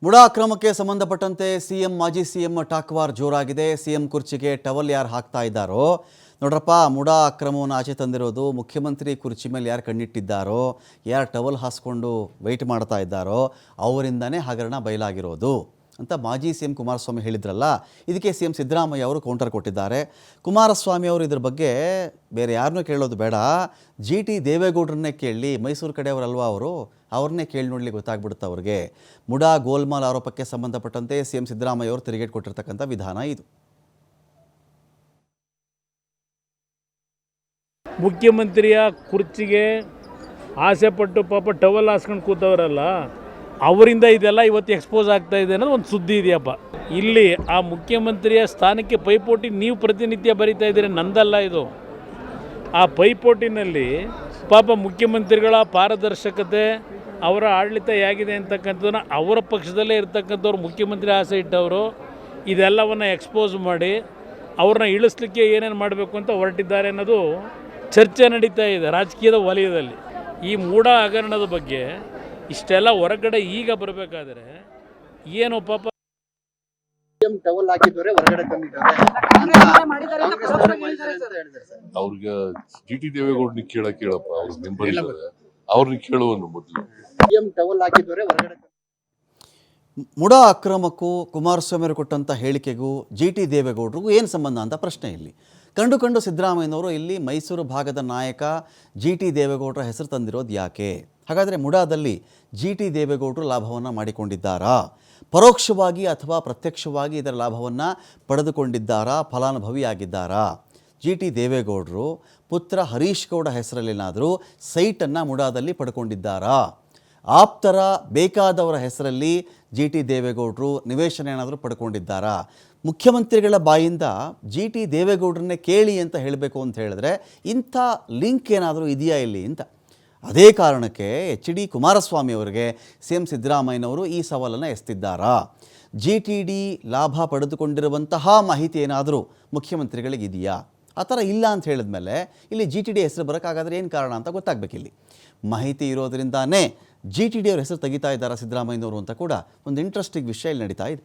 ಮುಡಾ ಅಕ್ರಮಕ್ಕೆ ಸಂಬಂಧಪಟ್ಟಂತೆ ಮಾಜಿ CM ಟಾಕ್ವಾರ್ ಜೋರಾಗಿದೆ. CM ಕುರ್ಚಿಗೆ towel ಯಾರು ಹಾಕ್ತಾ ಇದ್ದಾರೋ ನೋಡ್ರಪ್ಪ, ಮುಡಾ ಅಕ್ರಮವನ್ನು ಆಚೆ ತಂದಿರೋದು ಮುಖ್ಯಮಂತ್ರಿ ಕುರ್ಚಿ ಮೇಲೆ ಯಾರು ಕಣ್ಣಿಟ್ಟಿದ್ದಾರೋ, ಯಾರು ಟವಲ್ ಹಾಸ್ಕೊಂಡು ವೆಯ್ಟ್ ಮಾಡ್ತಾ ಇದ್ದಾರೋ ಅವರಿಂದನೇ ಹಗರಣ ಬಯಲಾಗಿರೋದು ಅಂತ ಮಾಜಿ ಸಿಎಂ ಕುಮಾರಸ್ವಾಮಿ ಹೇಳಿದ್ರಲ್ಲ. ಇದಕ್ಕೆ ಸಿಎಂ ಸಿದ್ದರಾಮಯ್ಯ ಅವರು ಕೌಂಟರ್ ಕೊಟ್ಟಿದ್ದಾರೆ. ಕುಮಾರಸ್ವಾಮಿ ಅವರು ಇದ್ರ ಬಗ್ಗೆ ಬೇರೆ ಯಾರನ್ನೂ ಕೇಳೋದು ಬೇಡ, ಟಿ ದೇವೇಗೌಡರನ್ನೇ ಕೇಳಿ, ಮೈಸೂರು ಕಡೆಯವರಲ್ವಾ ಅವರು, ಅವ್ರನ್ನೇ ಕೇಳಿ ನೋಡ್ಲಿಕ್ಕೆ ಗೊತ್ತಾಗ್ಬಿಡುತ್ತೆ ಅವ್ರಿಗೆ. ಮುಡಾ ಗೋಲ್ಮಾಲ್ ಆರೋಪಕ್ಕೆ ಸಂಬಂಧಪಟ್ಟಂತೆ ಸಿಎಂ ಸಿದ್ದರಾಮಯ್ಯ ಅವರು ತಿರುಗೇಟ್ ಕೊಟ್ಟಿರ್ತಕ್ಕಂಥ ವಿಧಾನ ಇದು. ಮುಖ್ಯಮಂತ್ರಿಯ ಕುರ್ಚಿಗೆ ಆಸೆ ಪಟ್ಟು ಪಾಪ ಟವಲ್ ಹಾಸ್ಕೊಂಡು ಕೂತವರಲ್ಲ, ಅವರಿಂದ ಇದೆಲ್ಲ ಇವತ್ತು ಎಕ್ಸ್ಪೋಸ್ ಆಗ್ತಾ ಇದೆ ಅನ್ನೋದು ಒಂದು ಸುದ್ದಿ ಇದೆಯಪ್ಪ. ಇಲ್ಲಿ ಆ ಮುಖ್ಯಮಂತ್ರಿಯ ಸ್ಥಾನಕ್ಕೆ ಪೈಪೋಟಿ ನೀವು ಪ್ರತಿನಿತ್ಯ ಬರೀತಾ ಇದ್ದೀರಿ, ನಂದಲ್ಲ ಇದು. ಆ ಪೈಪೋಟಿನಲ್ಲಿ ಪಾಪ ಮುಖ್ಯಮಂತ್ರಿಗಳ ಪಾರದರ್ಶಕತೆ, ಅವರ ಆಡಳಿತ ಹೇಗಿದೆ ಅಂತಕ್ಕಂಥದ್ದನ್ನು ಅವರ ಪಕ್ಷದಲ್ಲೇ ಇರ್ತಕ್ಕಂಥವ್ರು ಮುಖ್ಯಮಂತ್ರಿ ಆಸೆ ಇಟ್ಟವರು ಇದೆಲ್ಲವನ್ನು ಎಕ್ಸ್ಪೋಸ್ ಮಾಡಿ ಅವ್ರನ್ನ ಇಳಿಸ್ಲಿಕ್ಕೆ ಏನೇನು ಮಾಡಬೇಕು ಅಂತ ಹೊರಟಿದ್ದಾರೆ ಅನ್ನೋದು ಚರ್ಚೆ ನಡೀತಾ ಇದೆ ರಾಜಕೀಯದ ವಲಯದಲ್ಲಿ. ಈ ಮೂಢ ಹಗರಣದ ಬಗ್ಗೆ ಇಷ್ಟೆಲ್ಲ ಹೊರಗಡೆ ಈಗ ಬರಬೇಕಾದ್ರೆ ಏನು ಪಾಪ ಅವ್ರಿಗೆ ಟಿ ದೇವೇಗೌಡನಿಗೆ ಕೇಳಪ್ಪ, ಅವ್ರ ಮೆಂಬರ್ ಇದ್ದಾರೆ, ಅವ್ರನ್ನ ಕೇಳುವನು ಮೊದಲು. ಮುಡಾ ಅಕ್ರಮಕ್ಕೂ ಕುಮಾರಸ್ವಾಮಿ ಅವರು ಕೊಟ್ಟಂಥ ಹೇಳಿಕೆಗೂ ಟಿ ದೇವೇಗೌಡರಿಗೂ ಏನು ಸಂಬಂಧ ಅಂತ ಪ್ರಶ್ನೆ ಇಲ್ಲಿ. ಕಂಡು ಸಿದ್ದರಾಮಯ್ಯನವರು ಇಲ್ಲಿ ಮೈಸೂರು ಭಾಗದ ನಾಯಕ ಟಿ ದೇವೇಗೌಡರ ಹೆಸರು ತಂದಿರೋದು ಯಾಕೆ? ಹಾಗಾದರೆ ಮುಡಾದಲ್ಲಿ ಟಿ ದೇವೇಗೌಡರು ಲಾಭವನ್ನು ಮಾಡಿಕೊಂಡಿದ್ದಾರಾ? ಪರೋಕ್ಷವಾಗಿ ಅಥವಾ ಪ್ರತ್ಯಕ್ಷವಾಗಿ ಇದರ ಲಾಭವನ್ನು ಪಡೆದುಕೊಂಡಿದ್ದಾರಾ? ಫಲಾನುಭವಿಯಾಗಿದ್ದಾರಾ? ಟಿ ದೇವೇಗೌಡರು ಪುತ್ರ ಹರೀಶ್ ಗೌಡ ಹೆಸರಲ್ಲೇನಾದರೂ ಸೈಟನ್ನು ಮುಡಾದಲ್ಲಿ ಪಡ್ಕೊಂಡಿದ್ದಾರಾ? ಆಪ್ತರ ಬೇಕಾದವರ ಹೆಸರಲ್ಲಿ ಟಿ ದೇವೇಗೌಡರು ನಿವೇಶನ ಏನಾದರೂ ಪಡ್ಕೊಂಡಿದ್ದಾರಾ? ಮುಖ್ಯಮಂತ್ರಿಗಳ ಬಾಯಿಂದ ಟಿ ದೇವೇಗೌಡರನ್ನೇ ಕೇಳಿ ಅಂತ ಹೇಳಬೇಕು ಅಂತ ಹೇಳಿದ್ರೆ ಇಂಥ ಲಿಂಕ್ ಏನಾದರೂ ಇದೆಯಾ ಇಲ್ಲಿ ಅಂತ. ಅದೇ ಕಾರಣಕ್ಕೆ ಡಿ ಕುಮಾರಸ್ವಾಮಿ ಅವರಿಗೆ ಸಿಎಂ ಸಿದ್ದರಾಮಯ್ಯನವರು ಈ ಸವಾಲನ್ನು ಎಸ್ತಿದ್ದಾರಾ? ಟಿ ಲಾಭ ಪಡೆದುಕೊಂಡಿರುವಂತಹ ಮಾಹಿತಿ ಏನಾದರೂ ಮುಖ್ಯಮಂತ್ರಿಗಳಿಗಿದೆಯಾ? ಆ ಥರ ಇಲ್ಲ ಅಂತ ಹೇಳಿದ್ಮೇಲೆ ಇಲ್ಲಿ ಟಿ ಹೆಸರು ಬರೋಕ್ಕಾಗಾದ್ರೆ ಏನು ಕಾರಣ ಅಂತ ಗೊತ್ತಾಗಬೇಕಿಲ್ಲಿ. ಮಾಹಿತಿ ಇರೋದ್ರಿಂದಾನೇ ಟಿ ಅವ್ರ ಹೆಸರು ತೆಗಿತಾ ಇದ್ದಾರಾ ಸಿದ್ದರಾಮಯ್ಯನವರು ಅಂತ ಕೂಡ ಒಂದು ಇಂಟ್ರೆಸ್ಟಿಂಗ್ ವಿಷಯ ಇಲ್ಲಿ ನಡೀತಾ ಇದೆ.